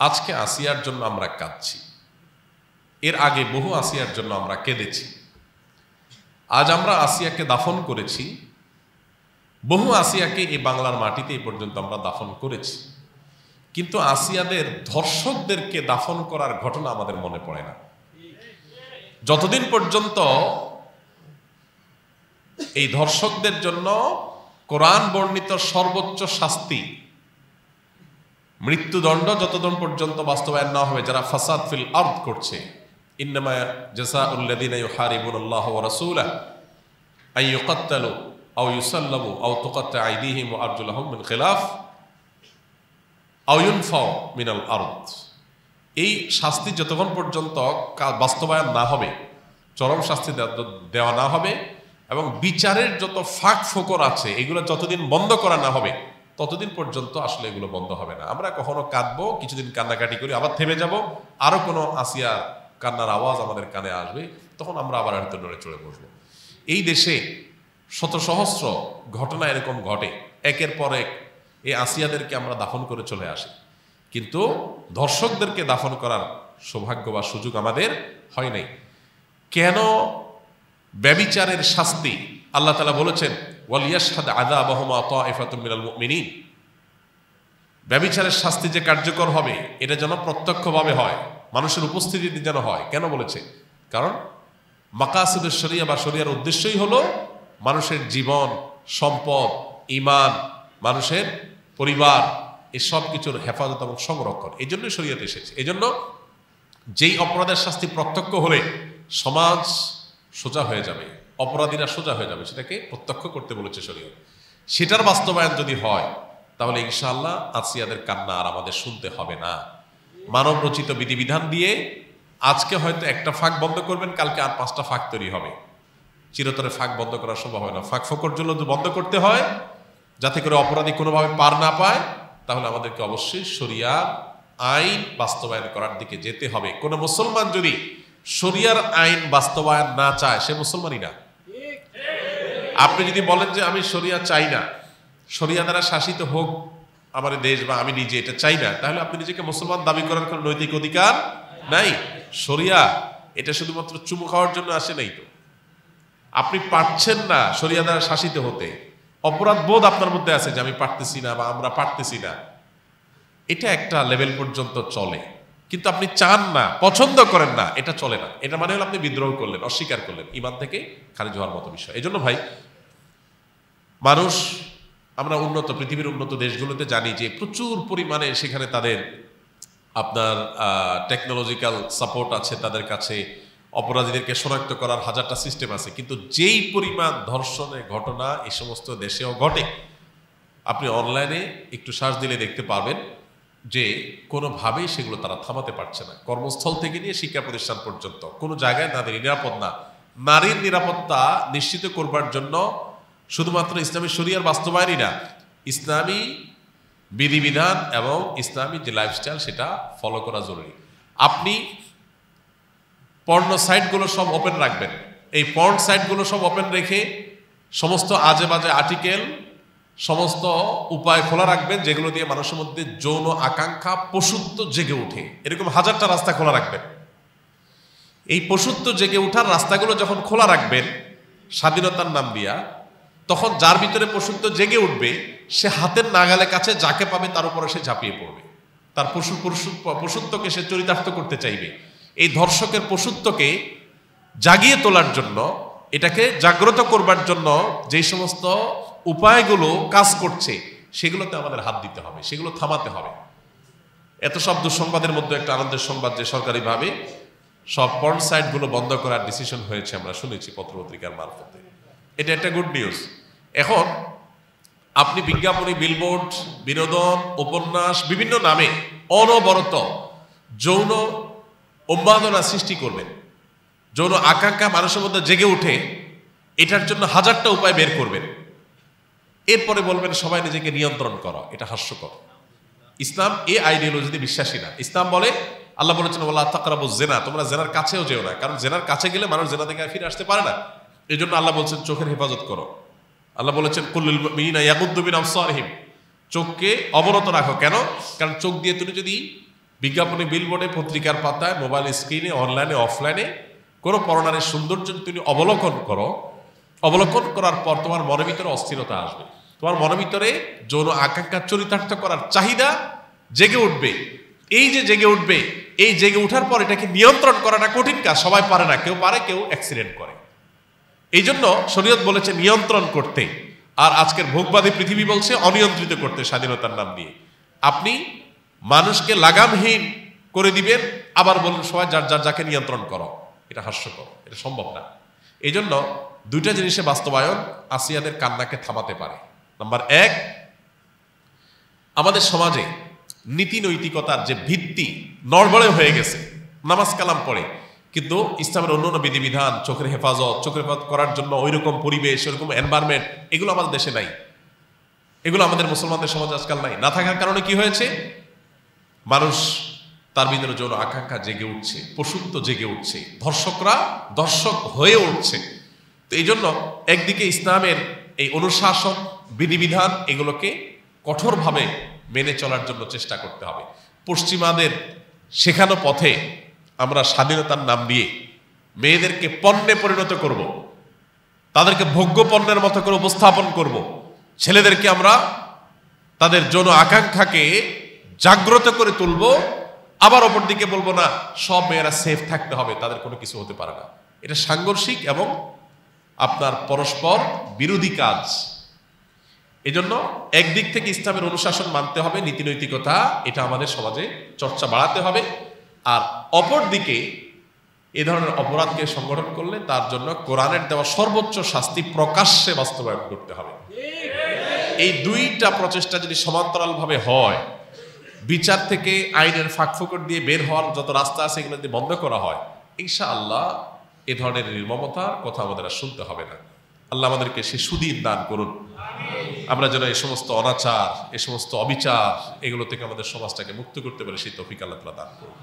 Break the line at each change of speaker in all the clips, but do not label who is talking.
আজকে আসিয়ার জন্য আমরা কাঁদছি, এর আগে বহু আসিয়ার জন্য আমরা কেঁদেছি। আজ আমরা আসিয়াকে দাফন করেছি, বহু আসিয়াকে এই বাংলার মাটিতে এই পর্যন্ত আমরা দাফন করেছি, কিন্তু আসিয়াদের ধর্ষকদেরকে দাফন করার ঘটনা আমাদের মনে পড়ে না। যতদিন পর্যন্ত এই ধর্ষকদের জন্য কোরআন বর্ণিত সর্বোচ্চ শাস্তি মৃত্যুদণ্ড যতদিন পর্যন্ত বাস্তবায়ন না হবে, যারা ফাসাদ ফিল আরদ করছে, ইন্নামা জাযাউল্লাযীনা ইউহারিবুনাল্লাহা ওয়া রাসূলাহু আন ইউকাত্তালু আও ইউসাল্লাবু আও তুকাত্তা আইদিহিম ওয়া আরজুলুহুম মিন খিলাফ আও ইউনফাউ মিনাল আরদ, এই শাস্তি যতক্ষণ পর্যন্ত বাস্তবায়ন না হবে, চরম শাস্তি দেওয়া না হবে এবং বিচারের যত ফাঁক ফোকর আছে এগুলো যতদিন বন্ধ করা না হবে ততদিন পর্যন্ত আসলে এগুলো বন্ধ হবে না। আমরা কখনো কাঁদবো, কিছুদিন কান্নাকাটি করি, আবার থেমে যাব, আরো কোনো আসিয়া কান্নার আওয়াজ আমাদের কানে আসবে, তখন আমরা আবার হয়তো নড়ে চড়ে বসবো। এই দেশে শত সহস্র ঘটনা এরকম ঘটে, একের পর এক এই আসিয়াদেরকে আমরা দাফন করে চলে আসি, কিন্তু ধর্ষকদেরকে দাফন করার সৌভাগ্য বা সুযোগ আমাদের হয় নাই। কেন ব্যভিচারের শাস্তি আল্লাহ তাআলা বলেছেন ওয়ালিয়াশহাদ আযাবাহুমা তাইফাতুম মিনাল মুমিনিন, ব্যভিচারের শাস্তি যে কার্যকর হবে এটা যেন প্রত্যক্ষভাবে হয়, মানুষের উপস্থিতিতে যেন হয়। কেন বলেছে? কারণ মাকাসিদুশ শরিয়া বা শরিয়ার উদ্দেশ্যই হলো মানুষের জীবন, সম্পদ, ঈমান, মানুষের পরিবার, এই সব কিছুর হেফাজত এবং সংরক্ষণ। এই জন্যই শরিয়াত এসেছে। এই জন্য যেই অপরাধের শাস্তি প্রত্যক্ষ হলে সমাজ সোজা হয়ে যাবে, অপরাধীরা সোজা হয়ে যাবে, সেটাকে প্রত্যক্ষ করতে বলেছে শরীয়ত। সেটার বাস্তবায়ন যদি হয় তাহলে ইনশাআল্লাহ আসিয়াদের কান্না আর আমাদের শুনতে হবে না। মানব রচিত বিধিবিধান দিয়ে আজকে হয়তো একটা ফাঁক বন্ধ করবেন, কালকে আর 5টা ফাঁক তৈরি হবে। চিরতরে ফাঁক বন্ধ করা সম্ভব হয় না। ফাঁক ফোকর জন্য যদি বন্ধ করতে হয় যাতে করে অপরাধী কোনোভাবে পার না পায়, তাহলে আমাদেরকে অবশ্যই শরিয়ার আইন বাস্তবায়ন করার দিকে যেতে হবে। কোনো মুসলমান যদি শরিয়ার আইন বাস্তবায়ন না চায় সে মুসলমানই না। আপনি যদি বলেন যে আমি শরিয়া চাই না, শরিয়া দ্বারা শাসিত হোক আমার দেশ বা আমি নিজে এটা চাই না, তাহলে আপনি নিজেকে মুসলমান দাবি করার কোনো নৈতিক অধিকার নাই। শরিয়া এটা শুধুমাত্র চুমু খাওয়ার জন্য আসে নাই তো। আপনি পারছেন না শরিয়া দ্বারা শাসিত হতে, অপরাধ বোধ আপনার মধ্যে আছে যে আমি পারতেছি না বা আমরা পারতেছি না, এটা একটা লেভেল পর্যন্ত চলে, কিন্তু আপনি চান না, পছন্দ করেন না, এটা চলে না। এটা মানে হলো আপনি বিদ্রোহ করলেন, অস্বীকার করলেন, ঈমান থেকে খারিজ হওয়ার মতো বিষয়। এই জন্য ভাই মানুষ, আমরা উন্নত পৃথিবীর উন্নত দেশগুলোতে জানি যে প্রচুর পরিমাণে সেখানে তাদের আপনার টেকনোলজিক্যাল সাপোর্ট আছে, তাদের কাছে অপরাধীদেরকে শনাক্ত করার হাজারটা সিস্টেম আছে, কিন্তু যেই পরিমাণ ধর্ষণের ঘটনা এই সমস্ত দেশেও ঘটে, আপনি অনলাইনে একটু সার্চ দিলে দেখতে পাবেন যে কোনোভাবেই সেগুলো তারা থামাতে পারছে না। কর্মস্থল থেকে নিয়ে শিক্ষা প্রতিষ্ঠান পর্যন্ত কোনো জায়গায় তাদের নিরাপদ না। নারীর নিরাপত্তা নিশ্চিত করবার জন্য শুধুমাত্র ইসলামী শরিয়ার বাস্তবায়নই না, ইসলামী বিধিবিধান এবং ইসলামী যে লাইফস্টাইল সেটা ফলো করা জরুরি। আপনি পর্ন সাইটগুলো সব ওপেন রাখবেন, এই পর্ন সাইটগুলো সব ওপেন রেখে সমস্ত আজে বাজে আর্টিকেল, সমস্ত উপায় খোলা রাখবেন যেগুলো দিয়ে মানুষের মধ্যে যৌন আকাঙ্ক্ষা, পশুত্ব জেগে ওঠে। এরকম হাজারটা রাস্তা খোলা রাখবেন। এই পশুত্ব জেগে ওঠার রাস্তাগুলো যখন খোলা রাখবেন স্বাধীনতার নাম দিয়া, তখন যার ভিতরে পশুত্ব জেগে উঠবে সে হাতের নাগালে কাছে যাকে পাবে তার উপরে সে ঝাঁপিয়ে পড়বে, তার পশুত্বকে সে চরিতার্থ করতে চাইবে। এই ধর্ষকের পশুত্বকে জাগিয়ে তোলার জন্য, এটাকে জাগ্রত করবার জন্য যেই সমস্ত উপায়গুলো কাজ করছে সেগুলোতে আমাদের হাত দিতে হবে, সেগুলো থামাতে হবে। এত সব দুঃসংবাদের মধ্যে একটা আনন্দের সংবাদ যে সরকারিভাবে সব পর্ন সাইটগুলো বন্ধ করার ডিসিশন হয়েছে, আমরা শুনেছি পত্রপত্রিকার মারফতে। এটা একটা গুড নিউজ। এখন আপনি বিজ্ঞাপনী, বিলবোর্ড, বিনোদন, উপন্যাস, বিভিন্ন নামে অনবরত যৌন উন্মাদনা সৃষ্টি করবেন, যৌন আকাঙ্ক্ষা মানুষের মধ্যে জেগে উঠে, এটার জন্য হাজারটা উপায় বের করবেন। এরপরে বলবেন সবাই নিজেকে নিয়ন্ত্রণ করো। এটা হাস্যকর। ইসলাম এই আইডিওলজিতে বিশ্বাসী না। ইসলাম বলে, আল্লাহ বলেছেন ওয়ালা তাকরাবুজ জিনা, তোমরা জেনার কাছেও যেও না, কারণ জেনার কাছে গেলে মানুষ জেনা থেকে ফিরে আসতে পারে না। এই জন্য আল্লাহ বলছেন চোখের হেফাজত করো। আল্লাহ বলেছেন কুল্লুল মুমিনিনা ইয়াগুদ্দু মিন আবসারিহিম, চোখকে অবনত রাখো। কেন? কারণ চোখ দিয়ে তুমি যদি বিজ্ঞাপনে, বিলবোর্ডে, পত্রিকার পাতায়, মোবাইল স্ক্রিনে, অনলাইনে, অফলাইনে কোনো পরনারীর সৌন্দর্য তুমি অবলোকন করো, অবলোকন করার পর তোমার মনের ভিতরে অস্থিরতা আসবে, তোমার মনের ভিতরে যৌন আকাঙ্ক্ষা চরিতার্থ করার চাহিদা জেগে উঠবে। এই যে জেগে উঠবে, এই জেগে ওঠার পর এটাকে নিয়ন্ত্রণ করাটা কঠিন কাজ, সবাই পারে না, কেউ পারে, কেউ অ্যাক্সিডেন্ট করে। এই জন্য শরীয়ত বলেছে নিয়ন্ত্রণ করতে, আর আজকের ভোগবাদী পৃথিবী বলছে অনিয়ন্ত্রিত করতে, স্বাধীনতার নাম দিয়ে। আপনি মানুষকে লাগামহীন করে দিবেন, আবার বলুন সবাই যার যার যাকে নিয়ন্ত্রণ করো, এটা হাস্যকর, এটা সম্ভব না। এই জন্য দুইটা জিনিসে বাস্তবায়ন আসিয়াদের কান্নাকে থামাতে পারে। নাম্বার এক, আমাদের সমাজে নীতি নৈতিকতার যে ভিত্তি নড়বড়ে হয়ে গেছে, নামাজ কালাম পড়ে কিন্তু ইসলামের অন্য অন্য বিধিবিধান, চোখের হেফাজত করার জন্য ওইরকম পরিবেশ, ওইরকম এনভায়রনমেন্ট, এগুলো আমাদের দেশে নাই, এগুলো আমাদের মুসলমানদের সমাজ আজকাল নাই। না থাকার কারণে কি হয়েছে, মানুষ তার ভিতরে যৌন আকাঙ্ক্ষা জেগে উঠছে, পশুত্ব জেগে উঠছে, ধর্ষকরা দর্শক হয়ে উঠছে। তো এই জন্য একদিকে ইসলামের এই অনুশাসন, বিধিবিধান, এগুলোকে কঠোরভাবে মেনে চলার জন্য চেষ্টা করতে হবে। পশ্চিমাদের শেখানো পথে আমরা স্বাধীনতার নাম দিয়ে মেয়েদেরকে পণ্যে পরিণত করব, তাদেরকে ভোগ্য পণ্যের মতো করে উপস্থাপন করব, ছেলেদেরকে আমরা তাদের যৌন আকাঙ্ক্ষাকে জাগ্রত করে তুলব, আবার অপর দিকে বলবো না সব মেয়েরা সেফ থাকতে হবে, তাদের কোনো কিছু হতে পারে না। এটা সাংঘর্ষিক এবং আপনার পরস্পর বিরোধী কাজ। এজন্য একদিক থেকে ইসলামের অনুশাসন মানতে হবে, নীতি নৈতিকতা, এটা আমাদের সমাজে চর্চা বাড়াতে হবে। আর অপর দিকে এ ধরনের অপরাধকে সংগঠন করলে তার জন্য কোরআনের দেওয়া সর্বোচ্চ শাস্তি প্রকাশ্যে বাস্তবায়ন করতে হবে। এই দুইটা প্রচেষ্টা যদি সমান্তরালভাবে হয়, বিচার থেকে আইনের ফাঁকফোকর দিয়ে বের হওয়ার যত রাস্তা আছে এগুলো যদি বন্ধ করা হয়, ইনশাআল্লাহ এ ধরনের নির্মমতার কথা আমাদের আর শুনতে হবে না। আল্লাহ আমাদেরকে সে সুদিন দান করুন, আমরা যেন এই সমস্ত অনাচার, এই সমস্ত অবিচার, এগুলো থেকে আমাদের সমাজটাকে মুক্ত করতে পারি, সেই তৌফিক আল্লাহ তাআলা দান করুন।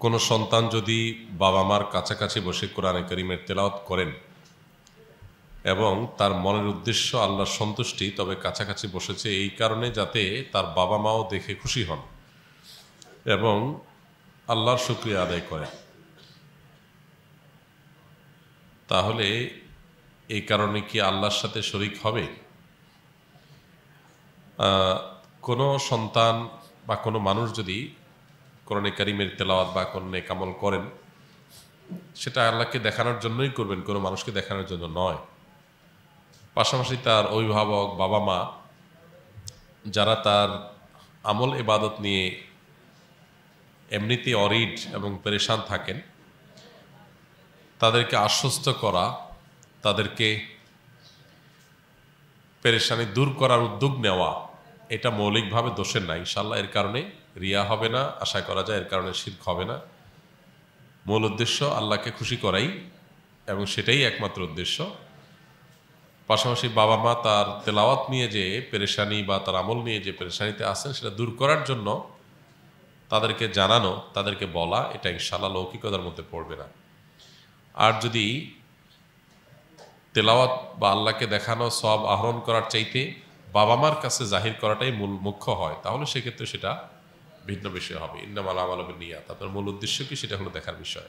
কোনো সন্তান যদি বাবা মার কাছাকাছি বসে কোরআনে কারীমের তেলাওয়াত করেন এবং তার মনের উদ্দেশ্য আল্লাহর সন্তুষ্টি, তবে কাছাকাছি বসেছে এই কারণে যাতে তার বাবা মাও দেখে খুশি হন এবং আল্লাহর শুকরিয়া আদায় করে, তাহলে এই কারণে কি আল্লাহর সাথে শরীক হবে? কোনো সন্তান বা কোনো মানুষ যদি কোরআনে কারীমের তেলাওয়াত বা কোনো নেক আমল করেন, সেটা আল্লাহকে দেখানোর জন্যই করবেন, কোনো মানুষকে দেখানোর জন্য নয়। পাশাপাশি তার অভিভাবক, বাবা মা যারা তার আমল ইবাদত নিয়ে এমনিতে অরিড এবং পেরেশান থাকেন, তাদেরকে আশ্বস্ত করা, তাদেরকে পেরেশানি দূর করার উদ্যোগ নেওয়া, এটা মৌলিকভাবে দোষের না। ইনশাআল্লাহ এর কারণে রিয়া হবে না, আশা করা যায় এর কারণে শিরক হবে না। মূল উদ্দেশ্য আল্লাহকে খুশি করাই এবং সেটাই একমাত্র উদ্দেশ্য। পাশাপাশি বাবা মা তার তেলাওয়াত নিয়ে যে পেরেশানি বা তার আমল নিয়ে যে পেরেশানিতে আছেন, সেটা দূর করার জন্য তাদেরকে জানানো, তাদেরকে বলা, এটা ইনশাআল্লাহ লৌকিকতার মধ্যে পড়বে না। আর যদি তেলাওয়াত বা আল্লাহকে দেখানো সব আহরণ করার চাইতে বাবা মার কাছে জাহির করাটাই মুখ্য হয়, তাহলে সেক্ষেত্রে সেটা ভিন্ন বিষয় হবে। ইন্নামাল আমালু বিন্নিয়াত, আপনার মূল উদ্দেশ্য কি সেটা হলো দেখার বিষয়।